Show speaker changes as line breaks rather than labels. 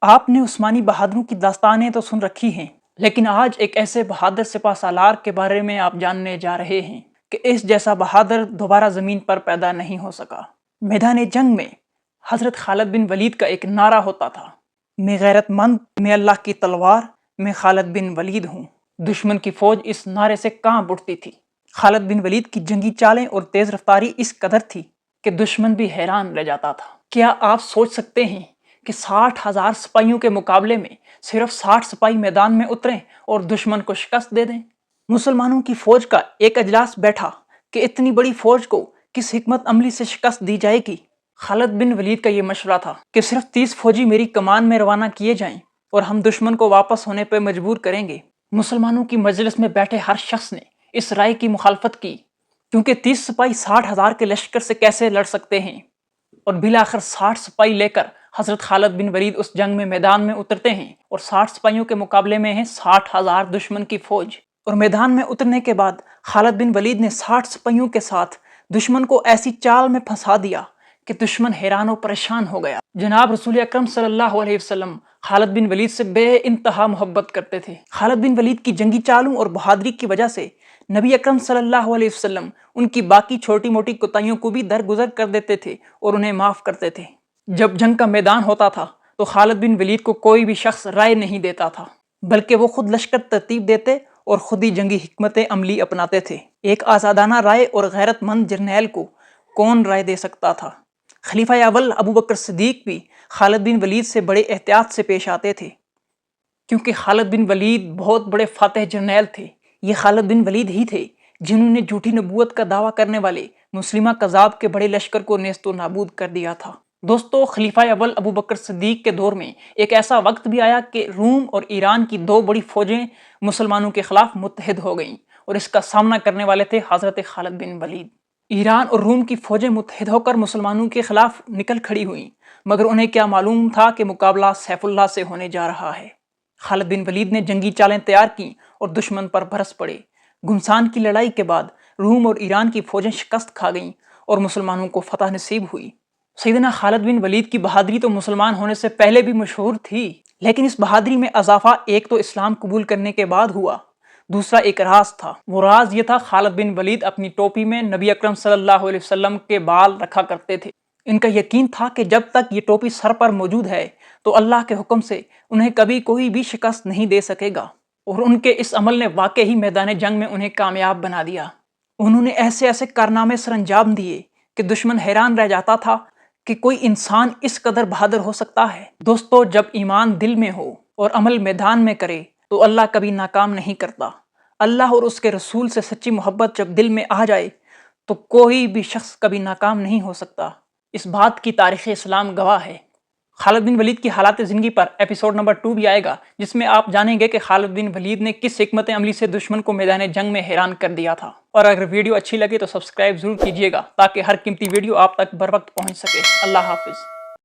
آپ نے عثمانی بہادروں کی داستانیں تو سن رکھی ہیں، لیکن آج ایک ایسے بہادر سپہ سالار کے بارے میں آپ جاننے جا رہے ہیں کہ اس جیسا بہادر دوبارہ زمین پر پیدا نہیں ہو سکا۔ میدان جنگ میں حضرت خالد بن ولید کا ایک نعرہ ہوتا تھا، میں غیرت مند، میں اللہ کی تلوار، میں خالد بن ولید ہوں۔ دشمن کی فوج اس نعرے سے کانپ اٹھتی تھی۔ خالد بن ولید کی جنگی چالیں اور تیز رفتاری اس قدر تھی کہ دشمن بھی حیران رہ جاتا تھا۔ کیا آپ سوچ سکتے ہیں کہ 60,000 سپاہیوں کے مقابلے میں صرف 60 سپاہی میدان میں اتریں اور دشمن کو شکست دے دیں؟ مسلمانوں کی فوج کا ایک اجلاس بیٹھا کہ اتنی بڑی فوج کو کس حکمت عملی سے شکست دی جائے گی۔ خالد بن ولید کا یہ مشورہ تھا کہ صرف 30 فوجی میری کمان میں روانہ کیے جائیں اور ہم دشمن کو واپس ہونے پر مجبور کریں گے۔ مسلمانوں کی مجلس میں بیٹھے ہر شخص نے اس رائے کی مخالفت کی، کیونکہ 30 سپاہی 60,000 کے لشکر سے کیسے لڑ سکتے ہیں، اور بالآخر 60 سپاہی لے کر حضرت خالد بن ولید اس جنگ میں میدان میں اترتے ہیں اور 60 سپاہیوں کے مقابلے میں ہیں 60,000 دشمن کی فوج۔ اور میدان میں اترنے کے بعد خالد بن ولید نے 60 سپاہیوں کے ساتھ دشمن کو ایسی چال میں پھنسا دیا کہ دشمن حیران و پریشان ہو گیا۔ جناب رسول اکرم صلی اللہ علیہ وسلم خالد بن ولید سے بے انتہا محبت کرتے تھے۔ خالد بن ولید کی جنگی چالوں اور بہادری کی وجہ سے نبی اکرم صلی اللہ علیہ وسلم ان کی باقی چھوٹی موٹی کوتاہیوں کو بھی درگزر کر دیتے تھے اور انہیں معاف کرتے تھے۔ جب جنگ کا میدان ہوتا تھا تو خالد بن ولید کو کوئی بھی شخص رائے نہیں دیتا تھا، بلکہ وہ خود لشکر ترتیب دیتے اور خود ہی جنگی حکمت عملی اپناتے تھے۔ ایک آزادانہ رائے اور غیرت مند جرنیل کو کون رائے دے سکتا تھا؟ خلیفہ اول ابو بکر صدیق بھی خالد بن ولید سے بڑے احتیاط سے پیش آتے تھے، کیونکہ خالد بن ولید بہت بڑے فاتح جرنیل تھے۔ یہ خالد بن ولید ہی تھے جنہوں نے جھوٹی نبوت کا دعویٰ کرنے والے مسلمہ کذاب کے بڑے لشکر کو نیست و نابود کر دیا تھا۔ دوستو، خلیفہ اول ابو بکر صدیق کے دور میں ایک ایسا وقت بھی آیا کہ روم اور ایران کی دو بڑی فوجیں مسلمانوں کے خلاف متحد ہو گئیں، اور اس کا سامنا کرنے والے تھے حضرت خالد بن ولید۔ ایران اور روم کی فوجیں متحد ہو کر مسلمانوں کے خلاف نکل کھڑی ہوئیں، مگر انہیں کیا معلوم تھا کہ مقابلہ سیف اللہ سے ہونے جا رہا ہے۔ خالد بن ولید نے جنگی چالیں تیار کیں اور دشمن پر برس پڑے۔ گھمسان کی لڑائی کے بعد روم اور ایران کی فوجیں شکست کھا گئیں اور مسلمانوں کو فتح نصیب ہوئی۔ سیدنا خالد بن ولید کی بہادری تو مسلمان ہونے سے پہلے بھی مشہور تھی، لیکن اس بہادری میں اضافہ ایک تو اسلام قبول کرنے کے بعد ہوا، دوسرا ایک راز تھا۔ وہ راز یہ تھا، خالد بن ولید اپنی ٹوپی میں نبی اکرم صلی اللہ علیہ وسلم کے بال رکھا کرتے تھے۔ ان کا یقین تھا کہ جب تک یہ ٹوپی سر پر موجود ہے تو اللہ کے حکم سے انہیں کبھی کوئی بھی شکست نہیں دے سکے گا، اور ان کے اس عمل نے واقعی میدان جنگ میں انہیں کامیاب بنا دیا۔ انہوں نے ایسے ایسے کارنامے سر انجام دیے کہ دشمن حیران رہ جاتا تھا کہ کوئی انسان اس قدر بہادر ہو سکتا ہے۔ دوستو، جب ایمان دل میں ہو اور عمل میدان میں کرے تو اللہ کبھی ناکام نہیں کرتا۔ اللہ اور اس کے رسول سے سچی محبت جب دل میں آ جائے تو کوئی بھی شخص کبھی ناکام نہیں ہو سکتا۔ اس بات کی تاریخ اسلام گواہ ہے۔ خالد بن ولید کی حالات زندگی پر ایپیسوڈ نمبر 2 بھی آئے گا، جس میں آپ جانیں گے کہ خالد بن ولید نے کس حکمت عملی سے دشمن کو میدان جنگ میں حیران کر دیا تھا۔ اور اگر ویڈیو اچھی لگے تو سبسکرائب ضرور کیجیے گا تاکہ ہر قیمتی ویڈیو آپ تک بر وقت پہنچ سکے۔ اللہ حافظ۔